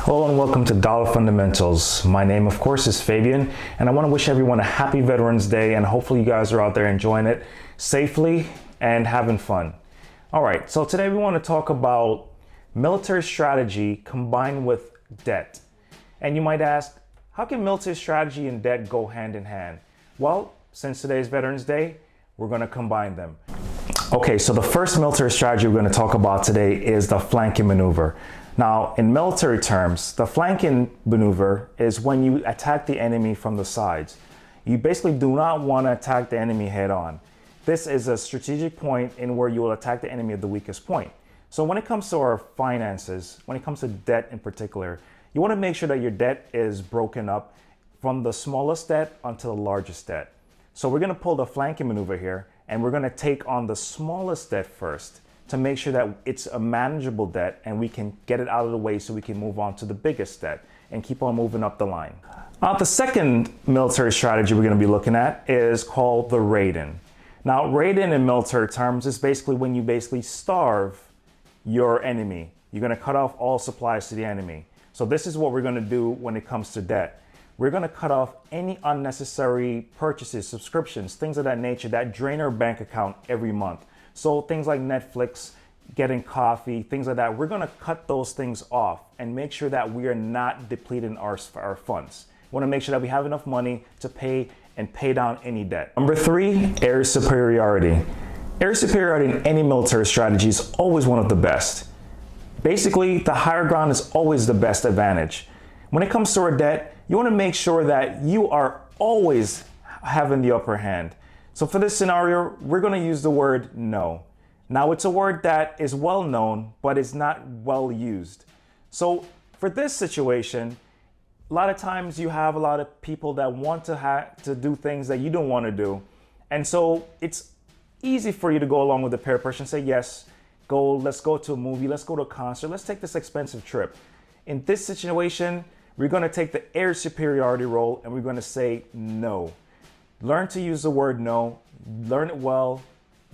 Hello and welcome to Dollar Fundamentals. My name, of course, is Fabian, and I want to wish everyone a happy Veterans Day, and hopefully you guys are out there enjoying it safely and having fun. All right, so today we want to talk about military strategy combined with debt. And you might ask, how can military strategy and debt go hand in hand? Well, since today's Veterans Day, we're going to combine them. Okay, so the first military strategy we're going to talk about today is the flanking maneuver. Now, in military terms, the flanking maneuver is when you attack the enemy from the sides. You basically do not want to attack the enemy head on. This is a strategic point in where you will attack the enemy at the weakest point. So when it comes to our finances, when it comes to debt in particular, you want to make sure that your debt is broken up from the smallest debt onto the largest debt. So we're going to pull the flanking maneuver here, and we're going to take on the smallest debt first, to make sure that it's a manageable debt and we can get it out of the way so we can move on to the biggest debt and keep on moving up the line. The second military strategy we're going to be looking at is called the raid-in. Now, raid-in in military terms is basically when you basically starve your enemy. You're going to cut off all supplies to the enemy. So this is what we're going to do when it comes to debt. We're going to cut off any unnecessary purchases, subscriptions, things of that nature that drain our bank account every month. So things like Netflix, getting coffee, things like that, we're going to cut those things off and make sure that we are not depleting our funds. We want to make sure that we have enough money to pay down any debt. Number three, air superiority. Air superiority in any military strategy is always one of the best. Basically, the higher ground is always the best advantage. When it comes to our debt, you want to make sure that you are always having the upper hand. So for this scenario, we're going to use the word no. Now, it's a word that is well known, but it's not well used. So for this situation, a lot of times you have a lot of people that want to do things that you don't want to do. And so it's easy for you to go along with the peer pressure and say, yes, let's go to a movie, let's go to a concert, let's take this expensive trip. In this situation, we're going to take the air superiority role and we're going to say no. Learn to use the word no, learn it well,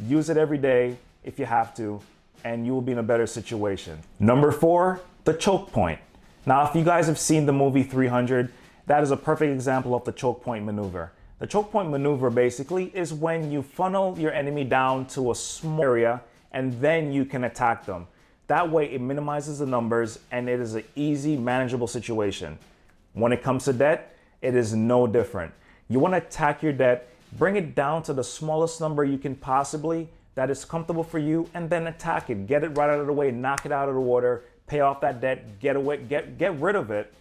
use it every day if you have to, and you will be in a better situation. Number four, the choke point. Now, if you guys have seen the movie 300, that is a perfect example of the choke point maneuver. The choke point maneuver basically is when you funnel your enemy down to a small area and then you can attack them. That way it minimizes the numbers and it is an easy, manageable situation. When it comes to debt, it is no different. You want to attack your debt, bring it down to the smallest number you can possibly that is comfortable for you, and then attack it. Get it right out of the way, knock it out of the water, pay off that debt, get rid of it,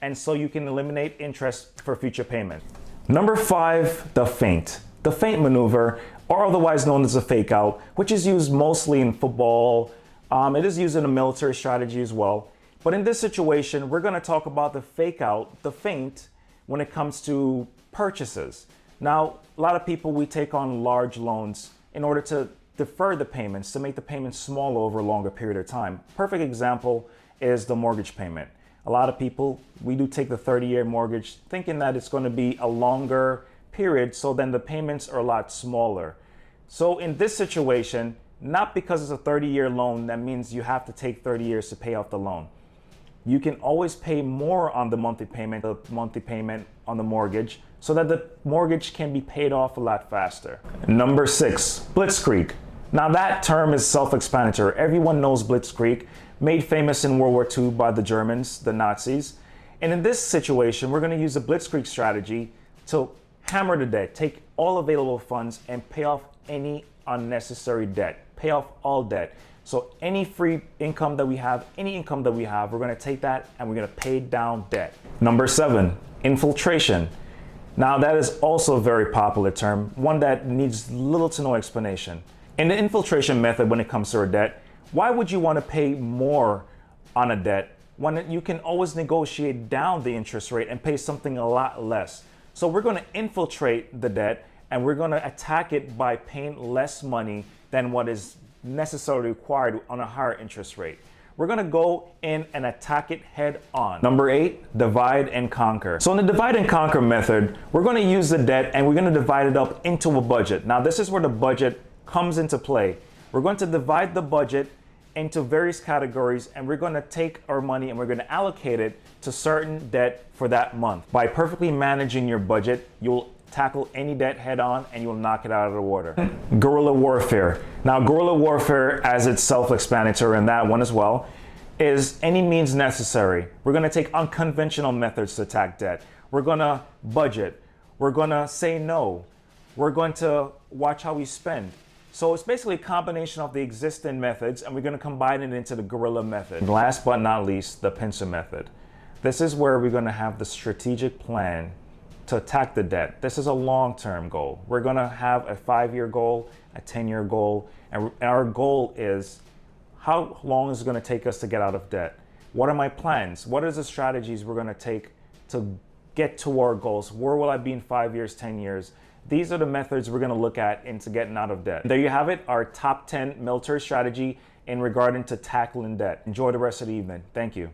and so you can eliminate interest for future payment. Number five, the feint. The feint maneuver, or otherwise known as a fake out, which is used mostly in football. It is used in a military strategy as well. But in this situation, we're going to talk about the fake out, the feint, when it comes to purchases. Now, a lot of people, we take on large loans in order to defer the payments, to make the payments smaller over a longer period of time. Perfect example is the mortgage payment. A lot of people, we do take the 30-year mortgage thinking that it's going to be a longer period, so then the payments are a lot smaller. So in this situation, not because it's a 30-year loan, that means you have to take 30 years to pay off the loan. You can always pay more on the monthly payment on the mortgage, so that the mortgage can be paid off a lot faster. Number six, Blitzkrieg. Now that term is self-explanatory. Everyone knows Blitzkrieg, made famous in World War II by the Germans, the Nazis. And in this situation, we're going to use the Blitzkrieg strategy to hammer the debt, take all available funds and pay off any unnecessary debt, pay off all debt. So any free income that we have, any income that we have, we're going to take that and we're going to pay down debt. Number seven, infiltration. Now that is also a very popular term, one that needs little to no explanation. In the infiltration method, when it comes to our debt, why would you want to pay more on a debt when you can always negotiate down the interest rate and pay something a lot less? So we're going to infiltrate the debt and we're going to attack it by paying less money than what is necessarily required on a higher interest rate. We're going to go in and attack it head on. Number eight, divide and conquer. So in the divide and conquer method, we're going to use the debt and we're going to divide it up into a budget. Now this is where the budget comes into play. We're going to divide the budget into various categories, and we're going to take our money and we're going to allocate it to certain debt for that month. By perfectly managing your budget, you'll tackle any debt head on and you'll knock it out of the water. Guerrilla Warfare. Now, guerrilla warfare, as it's self-explanatory in that one as well, is any means necessary. We're going to take unconventional methods to attack debt. We're going to budget. We're going to say no. We're going to watch how we spend. So it's basically a combination of the existing methods, and we're going to combine it into the guerrilla method. And last but not least, the pincer method. This is where we're going to have the strategic plan to attack the debt. This is a long-term goal. We're going to have a 5-year goal, a 10-year goal, and our goal is how long is it going to take us to get out of debt? What are my plans? What are the strategies we're going to take to get to our goals? Where will I be in 5 years, 10 years? These are the methods we're going to look at into getting out of debt. There you have it, our top 10 military strategy in regarding to tackling debt. Enjoy the rest of the evening. Thank you.